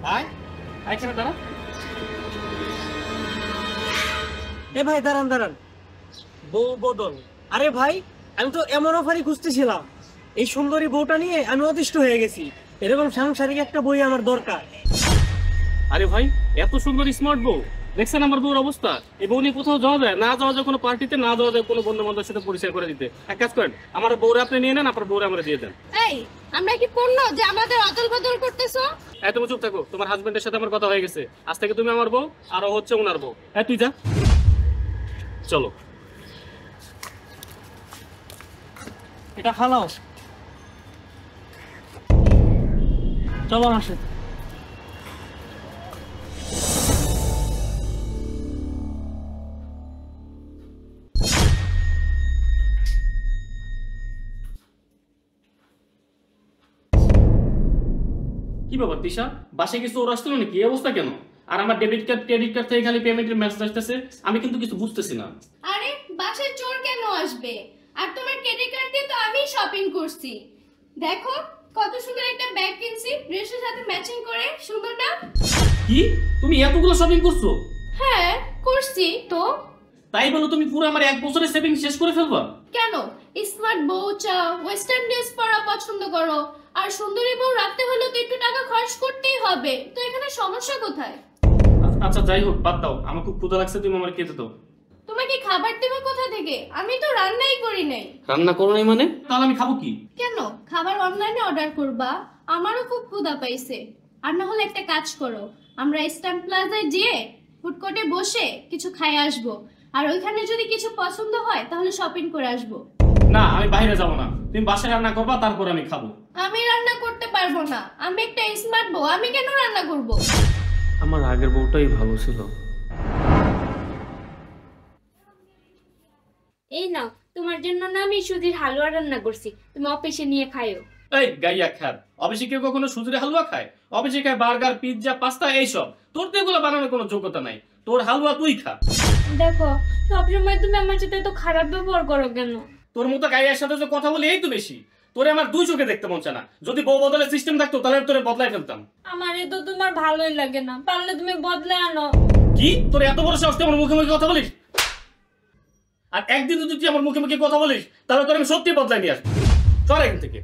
আয় আইখানে দাঁড়া। এ ভাই দাঁড়ান দাঁড়ান, বউ বদল। আরে ভাই, আমি তো এমন অফারই খুঁজতেছিলাম। এই সুন্দরী বউটা নিয়ে আমি অতিষ্ঠ হয়ে গেছি। এরকম সাংসারিক একটা বই আমার দরকার। আরে ভাই, এত সুন্দর স্মার্ট বউ, দেখছেন আমার বউর অবস্থা? এই বউ নিয়ে কোথাও যাওয়া যায় না, যাওয়া যায় কোনো পার্টিতে, না যাওয়া যায় কোনো বন্ধু বান্ধবের সাথে পরিচয় করে দিতে। এক কাজ করেন, আমার বউরে আপনি নিয়ে নেন, আপনার বউরে আমরা দিয়ে দেন। এই, আমরা কি পণ্য যে আমাদের অদল বদল করতেছো? এই তুমি চুপ থাকো, তোমার হাজবেন্ডের সাথে আমার কথা হয়ে গেছে। আজ থেকে তুমি আমার বউ, আর ও হচ্ছে ওনার বউ। এই তুই যা, চলো। এটা ফালাও, চলো আমার সাথে। কি ব্যাপার তিশা, বাসায় কিছু ওর আসছিল নাকি? এই অবস্থা কেন? আর আমার ডেবিট কার্ড ক্রেডিট কার্ড থেকে খালি পেমেন্টের মেসেজ আসতেছে, আমি কিন্তু কিছু বুঝতেছি না। আরে বাসায় চোর কেন আসবে? আর তোমার ক্রেডিট কার্ড দিয়ে তো আমি শপিং করছি। দেখো কত সুন্দর একটা ব্যাগ কিনছি, ড্রেসের সাথে ম্যাচিং করে, সুন্দর না? কি, তুমি এতগুলো শপিং করছো? হ্যাঁ করছি তো। তাই বলো তুমি পুরো আমার এক বছরের সেভিং শেষ করে ফেলবা? কেন? স্মার্ট বউ চাও, ওয়েস্টার্ন ড্রেস পরা পছন্দ করো, আর সুন্দরী বউ রাখতে হলে তো একটু টাকা খরচ করতেই হবে, তো এখানে সমস্যা কোথায়? আচ্ছা যাই হোক, বাদ দাও, আমার খুব ক্ষুধা লাগছে, তুমি আমার খেতে দাও। তোমাকে খাবার দেবো কোথা থেকে? আমি তো রান্নাই করি নাই। রান্না করো নাই মানে? তাহলে আমি খাবো কি? কেন, খাবার অনলাইনে অর্ডার করবা? আমারও খুব ক্ষুধা পাইছে। আর না হলে একটা কাজ করো, আমরা ইস্টার্ন প্লাজায় গিয়ে ফুড কোর্টে বসে কিছু খাই আসবো, আর ওইখানে যদি কিছু পছন্দ হয় তাহলে শপিং করে আসবো। না, আমি বাইরে যাবো না, তুমি বাসায় রান্না করবা, তারপর আমি খাবো। আমি রান্না করতে পারবো না, আমি একটা স্মার্ট বউ, আমি কেন রান্না করব? আমার আগের বউটাই ভালো ছিল। এই নাও, তোমার জন্য না আমি সুজির হালুয়া রান্না করছি, তুমি অফিসে নিয়ে খাইও। এই গাইয়া খার, অফিসে কেউ কখনো সুজির হালুয়া খায়? অফিসে খায় বার্গার, পিৎজা, পাস্তা, এইসব। তোর তো এগুলো বানানোর কোনো যোগ্যতা নাই, তোর হালুয়া তুই খা। দেখো, সবসময় তুমি আমার সাথে তো খারাপ ব্যবহার করো কেন? তোর মতো গাইয়ার সাথে যে কথা বলি এই তো বেশি। তোরে আমার দুই চোখে দেখতে মন চায় না। যদি বউ বদলের সিস্টেম থাকতো তাহলে তোরে বদলাই ফেলতাম। আমার তো তোমার ভালোই লাগে না, পারলে তুমি বদলে আনো। কি, তোর এত বড় সাহস তুই আমার মুখে মুখে কথা বলিস? আর একদিন যদি তুই আমার মুখে মুখে কথা বলিস তাহলে তোর আমি সত্যি বদলাই নিয়ে আসবো। চল এখান থেকে।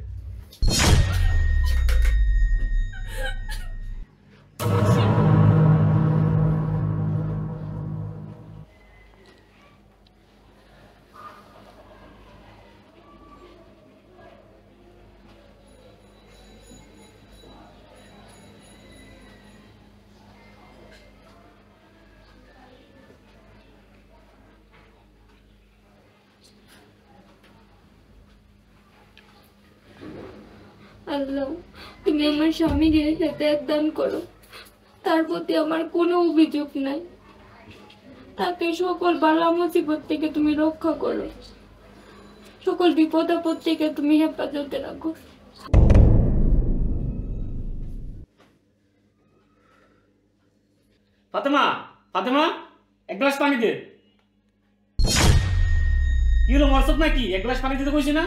আল্লাহ, তুমি আমার স্বামীকে হেদায়েত দান করো। তার প্রতি আমার কোনো অভিযোগ নাই, তাকে সকল বালা মুসিবত থেকে তুমি রক্ষা করো, সকল বিপদ আপদ থেকে তুমি হেফাজতে রাখো। ফাতেমা, ফাতেমা, এক গ্লাস পানি দে। কি হলো, মরসত নাকি? এক গ্লাস পানি দিতে কইছি না?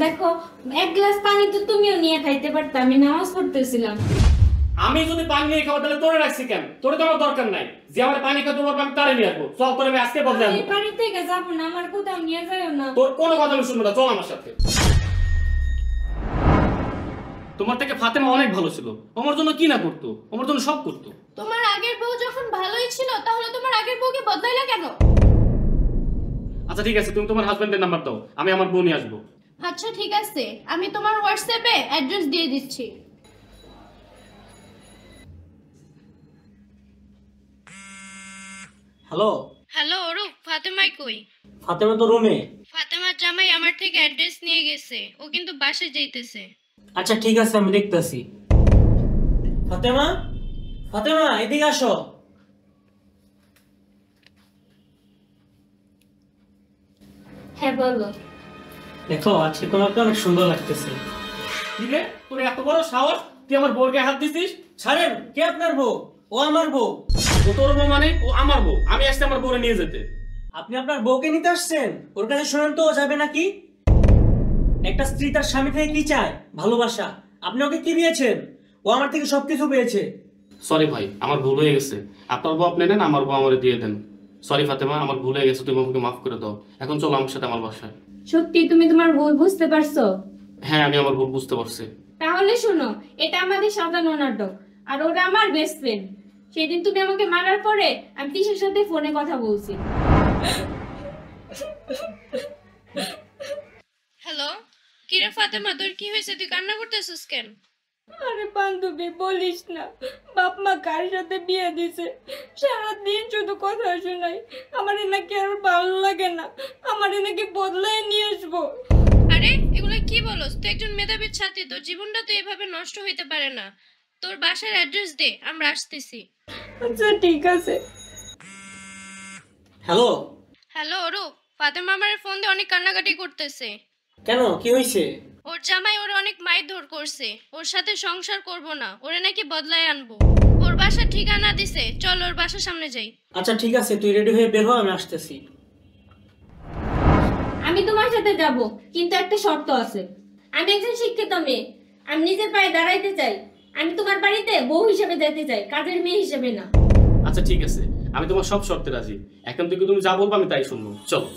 দেখো, এক গ্লাস পানি তো তুমিও নিয়ে খাইতে পারতে, আমি নামাজ পড়তেছিলাম। আমি যদি পানি নিয়ে খাবো তাহলে তোরে রাখছি কেন? তোরে তো আমার দরকার নাই। যে আমার পানি খাতে পারবে আমি তারে নিয়ে আসবো। চল, তোরে আমি আজকে বদলে এই আনবো। বাড়ি থেকে যাবো না, আমার কোথাও নিয়ে যাও না। তোর কোনো কথা আমি শুনবো না, চল আমার সাথে। তোমার থেকে ফাতেমা অনেক ভালো ছিল, আমার জন্য কি না করতো, আমার জন্য সব করতো। তোমার আগের বউ যখন ভালোই ছিল তাহলে তোমার আগের বউকে বদলাইলা কেন? আচ্ছা ঠিক আছে, তুমি তোমার হাজবেন্ডের নাম্বার দাও, আমি আমার বউ নিয়ে আসবো। আচ্ছা ঠিক আছে, আমি তোমার হোয়াটসঅ্যাপে অ্যাড্রেস দিয়ে দিচ্ছি। হ্যালো হ্যালো অরূপ, ফাতেমাই কই? ফাতেমা তো রুমে। ফাতেমার জামাই আমার থেকে অ্যাড্রেস নিয়ে গেছে, ও কিন্তু বাসে যাইতেছে। আচ্ছা ঠিক আছে, আমি দেখতেছি। ফাতেমা, ফাতেমা এদিকে আসো। হ্যাঁ বলো। দেখো, আজকে তোমাকে অনেক সুন্দর লাগতেছে। কি রে, তোর এত বড় সাহস, তুই আমার বউর গায়ে হাত দিছিস? ছাড়েন, কে আপনার বউ? ও আমার বউ। ও তোর বউ মানে? ও আমার বউ, আমি আসছি আমার বউরে নিয়ে যেতে। আপনি আপনার বউকে নিতে আসছেন? ওর কাছে শোনেন তো, ও যাবে নাকি? একটা স্ত্রী তার স্বামী থেকে কি চায়? ভালোবাসা। আপনি ওকে কি দিয়েছেন? ও আমার থেকে সবকিছু পেয়েছে। সরি ভাই, আমার ভুল হয়ে গেছে। আপনার বউ আপনি নেন, আমার বউ আমারে দিয়ে দেন। সরি ফাতেমা, আমার ভুল হয়ে গেছে, তুমি আমাকে মাফ করে দাও। এখন চলো আমার সাথে আমার বাসায়। সত্যি তুমি তোমার ভুল বুঝতে পারছো? হ্যাঁ, আমি আমার ভুল বুঝতে পারছি। তাহলে শোনো, এটা আমাদের সাজানো নাটক, আর ওরা আমার বেস্ট ফ্রেন্ড। সেদিন তুমি আমাকে মারার পরে আমি তিশার সাথে ফোনে কথা বলছি। হ্যালো, কিরে ফাতেমা, তোর কি হয়েছে? তুই কান্না করতেছিস কেন? আরে বান্ধবী, বলিস না, বাপ মা কার সাথে বিয়ে দিছে, সারাদিন শুধু কথা শোনাই। আমার নাকি আর ভালো লাগে না, আমার নাকি বদলায় নিয়ে আসবো। আরে এগুলো কি বলস? তুই একজন মেধাবী ছাত্রী, তোর জীবনটা তো এভাবে নষ্ট হইতে পারে না। তোর বাসার অ্যাড্রেস দে, আমরা আসতেছি। আচ্ছা ঠিক আছে। হ্যালো। হ্যালো অরূপ, ফাতেমা আমার ফোন দিয়ে অনেক কান্নাকাটি করতেছে। কেন, কি হয়েছে? ওর জামাই ওর অনেক মারধর করছে, ওর সাথে সংসার করব না, ওরে নাকি বদলায় আনবো। ওর বাসার ঠিকানা দিছে, চল ওর বাসার সামনে যাই। আচ্ছা ঠিক আছে, তুই রেডি হয়ে বের হ, আমি আসতেছি। আমি তোমার সাথে যাব, কিন্তু একটা শর্ত আছে। আমি একজন শিক্ষিত মেয়ে, আমি নিজের পায়ে দাঁড়াইতে চাই। আমি তোমার বাড়িতে বউ হিসেবে যেতে চাই, কাজের মেয়ে হিসেবে না। আচ্ছা ঠিক আছে, আমি তোমার সব শর্তে রাজি। এখন থেকে তুমি যা বলবো আমি তাই শুনবো। চলো।